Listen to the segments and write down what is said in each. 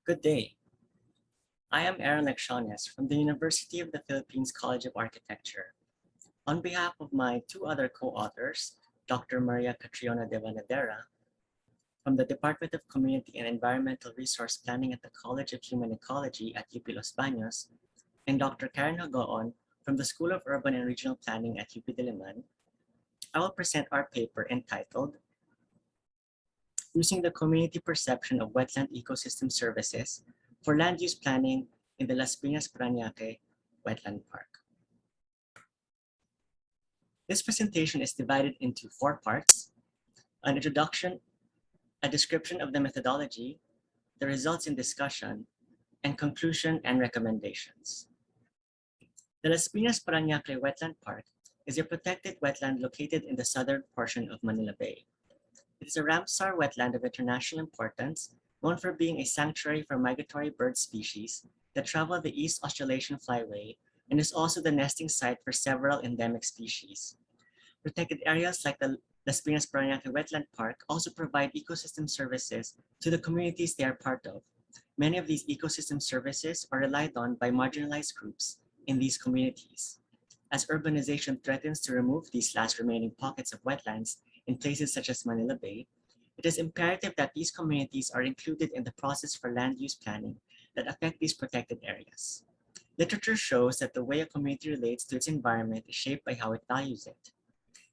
Good day. I am Aaron Lecciones from the University of the Philippines College of Architecture. On behalf of my two other co-authors, Dr. Maria Catriona Devanadera from the Department of Community and Environmental Resource Planning at the College of Human Ecology at UP Los Baños, and Dr. Karen Jago-on from the School of Urban and Regional Planning at UP Diliman, I will present our paper entitled Using the Community Perception of Wetland Ecosystem Services for Land Use Planning in the Las Piñas Parañaque Wetland Park. This presentation is divided into 4 parts: an introduction, a description of the methodology, the results in discussion, and conclusion and recommendations. The Las Piñas Parañaque Wetland Park is a protected wetland located in the southern portion of Manila Bay. It is a Ramsar wetland of international importance, known for being a sanctuary for migratory bird species that travel the East Australasian Flyway and is also the nesting site for several endemic species. Protected areas like the Las Piñas Parañaque Wetland Park also provide ecosystem services to the communities they are part of. Many of these ecosystem services are relied on by marginalized groups in these communities. As urbanization threatens to remove these last remaining pockets of wetlands in places such as Manila Bay, it is imperative that these communities are included in the process for land use planning that affect these protected areas. Literature shows that the way a community relates to its environment is shaped by how it values it,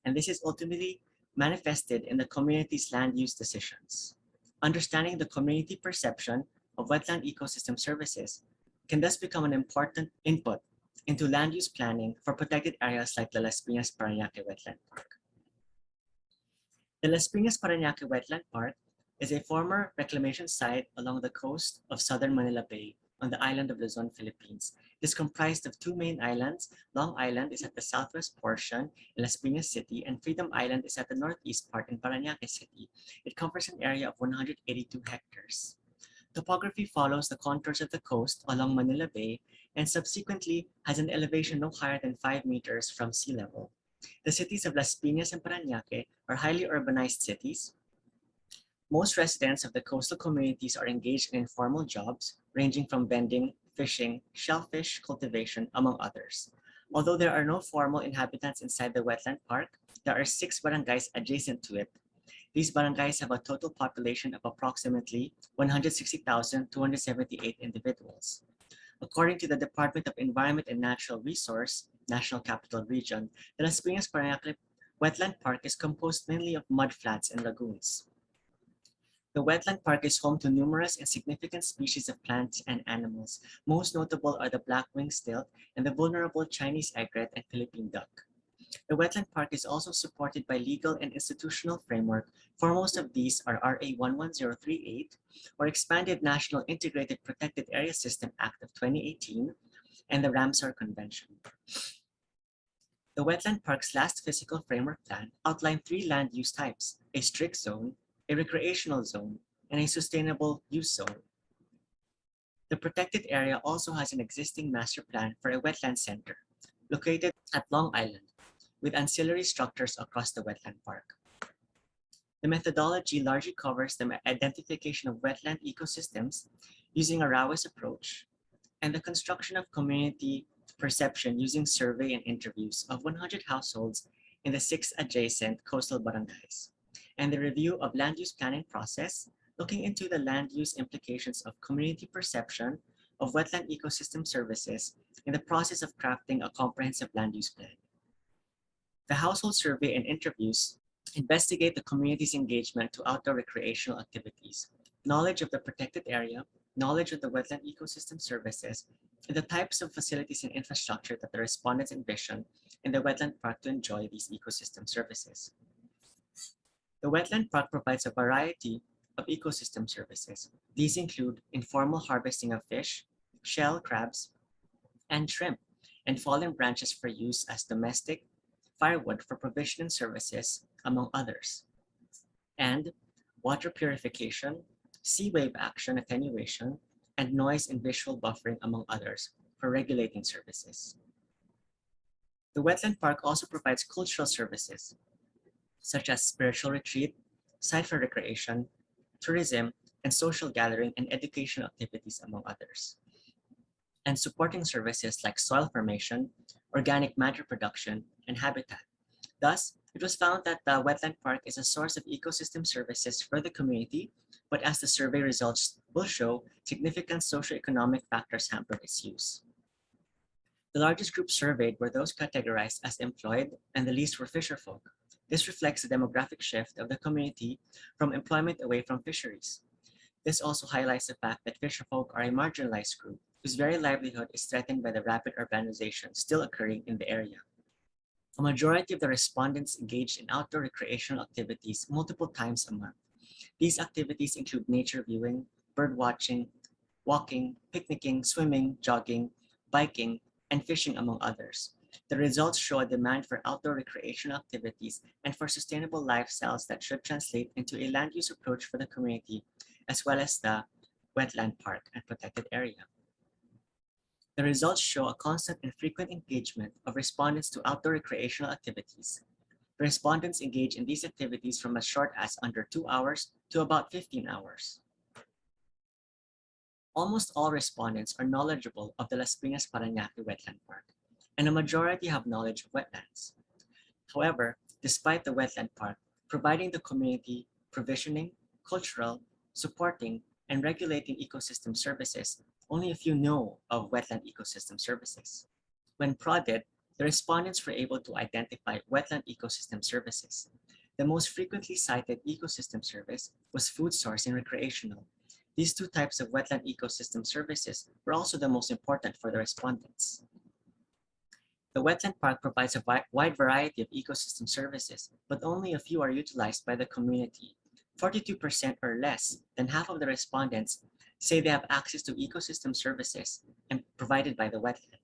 and this is ultimately manifested in the community's land use decisions. Understanding the community perception of wetland ecosystem services can thus become an important input into land use planning for protected areas like the Las Piñas Parañaque Wetland Park. The Las Piñas Parañaque Wetland Park is a former reclamation site along the coast of southern Manila Bay on the island of Luzon, Philippines. It is comprised of 2 main islands. Long Island is at the southwest portion in Las Piñas City, and Freedom Island is at the northeast part in Parañaque City. It covers an area of 182 hectares. Topography follows the contours of the coast along Manila Bay and subsequently has an elevation no higher than 5 meters from sea level. The cities of Las Piñas and Parañaque are highly urbanized cities. Most residents of the coastal communities are engaged in informal jobs, ranging from vending, fishing, shellfish cultivation, among others. Although there are no formal inhabitants inside the wetland park, there are 6 barangays adjacent to it. These barangays have a total population of approximately 160,278 individuals. According to the Department of Environment and Natural Resource, National Capital Region, the Las Piñas Parañaque Wetland Park is composed mainly of mudflats and lagoons. The wetland park is home to numerous and significant species of plants and animals. Most notable are the black-winged stilt and the vulnerable Chinese egret and Philippine duck. The wetland park is also supported by legal and institutional framework. Foremost of these are RA 11038, or Expanded National Integrated Protected Area System Act of 2018, and the Ramsar Convention. The wetland park's last physical framework plan outlined 3 land use types: a strict zone, a recreational zone, and a sustainable use zone. The protected area also has an existing master plan for a wetland center located at Long Island, with ancillary structures across the wetland park. The methodology largely covers the identification of wetland ecosystems using a RAWES approach and the construction of community perception using survey and interviews of 100 households in the 6 adjacent coastal barangays, and the review of land use planning process, looking into the land use implications of community perception of wetland ecosystem services in the process of crafting a comprehensive land use plan. The household survey and interviews investigate the community's engagement to outdoor recreational activities, knowledge of the protected area, knowledge of the wetland ecosystem services, and the types of facilities and infrastructure that the respondents envision in the wetland park to enjoy these ecosystem services. The wetland park provides a variety of ecosystem services. These include informal harvesting of fish, shell crabs, and shrimp, and fallen branches for use as domestic firewood for provisioning services, among others, and water purification, sea wave action attenuation, and noise and visual buffering, among others, for regulating services. The wetland park also provides cultural services, such as spiritual retreat, site for recreation, tourism, and social gathering and educational activities, among others, and supporting services like soil formation, organic matter production, and habitat. Thus, it was found that the wetland park is a source of ecosystem services for the community, but as the survey results will show, significant socioeconomic factors hampered its use. The largest group surveyed were those categorized as employed, and the least were fisherfolk. This reflects the demographic shift of the community from employment away from fisheries. This also highlights the fact that fisherfolk are a marginalized group whose very livelihood is threatened by the rapid urbanization still occurring in the area. A majority of the respondents engaged in outdoor recreational activities multiple times a month. These activities include nature viewing, bird watching, walking, picnicking, swimming, jogging, biking, and fishing, among others. The results show a demand for outdoor recreational activities and for sustainable lifestyles that should translate into a land use approach for the community, as well as the wetland park and protected area. The results show a constant and frequent engagement of respondents to outdoor recreational activities. The respondents engage in these activities from as short as under 2 hours to about 15 hours. Almost all respondents are knowledgeable of the Las Piñas Parañaque Wetland Park, and a majority have knowledge of wetlands. However, despite the wetland park providing the community provisioning, cultural, supporting, and regulating ecosystem services, only a few know of wetland ecosystem services. When prodded, the respondents were able to identify wetland ecosystem services. The most frequently cited ecosystem service was food source and recreational. These two types of wetland ecosystem services were also the most important for the respondents. The wetland park provides a wide variety of ecosystem services, but only a few are utilized by the community. 42% or less than half of the respondents say they have access to ecosystem services and provided by the wetland.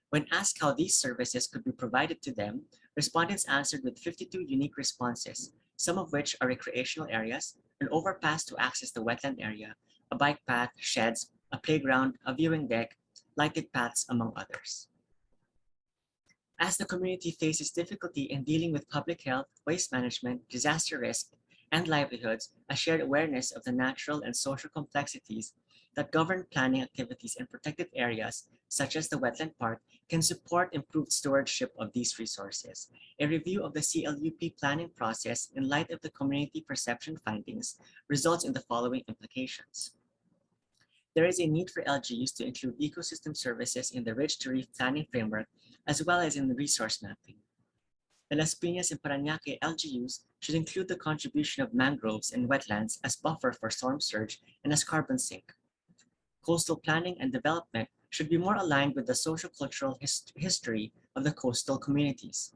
When asked how these services could be provided to them, respondents answered with 52 unique responses, some of which are recreational areas, an overpass to access the wetland area, a bike path, sheds, a playground, a viewing deck, lighted paths, among others. As the community faces difficulty in dealing with public health, waste management, disaster risk, and livelihoods, a shared awareness of the natural and social complexities that govern planning activities in protected areas, such as the wetland park, can support improved stewardship of these resources. A review of the CLUP planning process in light of the community perception findings results in the following implications. There is a need for LGUs to include ecosystem services in the Ridge to Reef planning framework, as well as in the resource mapping. The Las Piñas and Parañaque LGUs should include the contribution of mangroves and wetlands as buffer for storm surge and as carbon sink. Coastal planning and development should be more aligned with the social-cultural history of the coastal communities.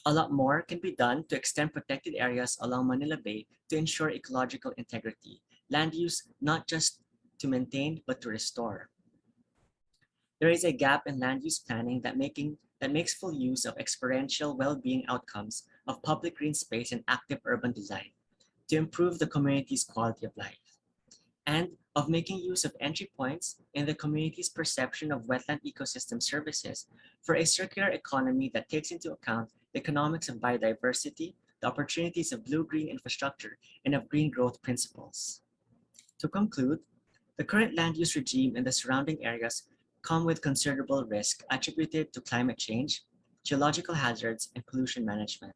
A lot more can be done to extend protected areas along Manila Bay to ensure ecological integrity, land use not just to maintain but to restore. There is a gap in land use planning that makes full use of experiential well-being outcomes of public green space and active urban design to improve the community's quality of life, and of making use of entry points in the community's perception of wetland ecosystem services for a circular economy that takes into account the economics of biodiversity, the opportunities of blue-green infrastructure, and of green growth principles. To conclude, the current land use regime in the surrounding areas come with considerable risk attributed to climate change, geological hazards, and pollution management.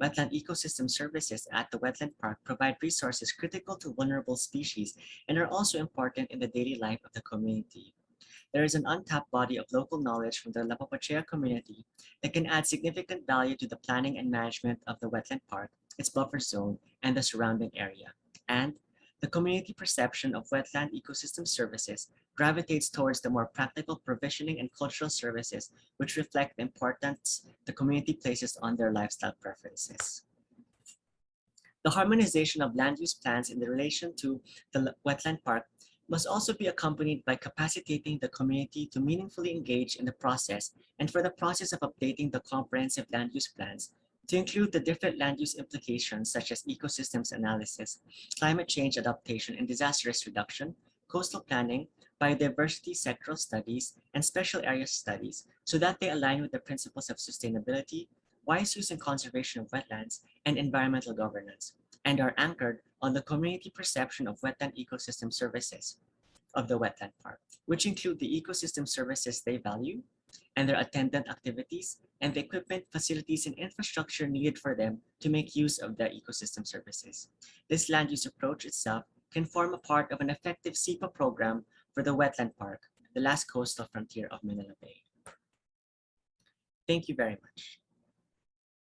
Wetland ecosystem services at the wetland park provide resources critical to vulnerable species and are also important in the daily life of the community. There is an untapped body of local knowledge from the La Papachea community that can add significant value to the planning and management of the wetland park, its buffer zone, and the surrounding area. And the community perception of wetland ecosystem services gravitates towards the more practical provisioning and cultural services which reflect the importance the community places on their lifestyle preferences. The harmonization of land use plans in relation to the wetland park must also be accompanied by capacitating the community to meaningfully engage in the process and for the process of updating the comprehensive land use plans to include the different land use implications such as ecosystems analysis, climate change adaptation and disaster risk reduction, coastal planning, biodiversity sectoral studies, and special area studies so that they align with the principles of sustainability, wise use and conservation of wetlands, and environmental governance, and are anchored on the community perception of wetland ecosystem services of the wetland park, which include the ecosystem services they value and their attendant activities and the equipment, facilities, and infrastructure needed for them to make use of the ecosystem services. This land use approach itself can form a part of an effective SEPA program for the wetland park, the last coastal frontier of Manila Bay. Thank you very much.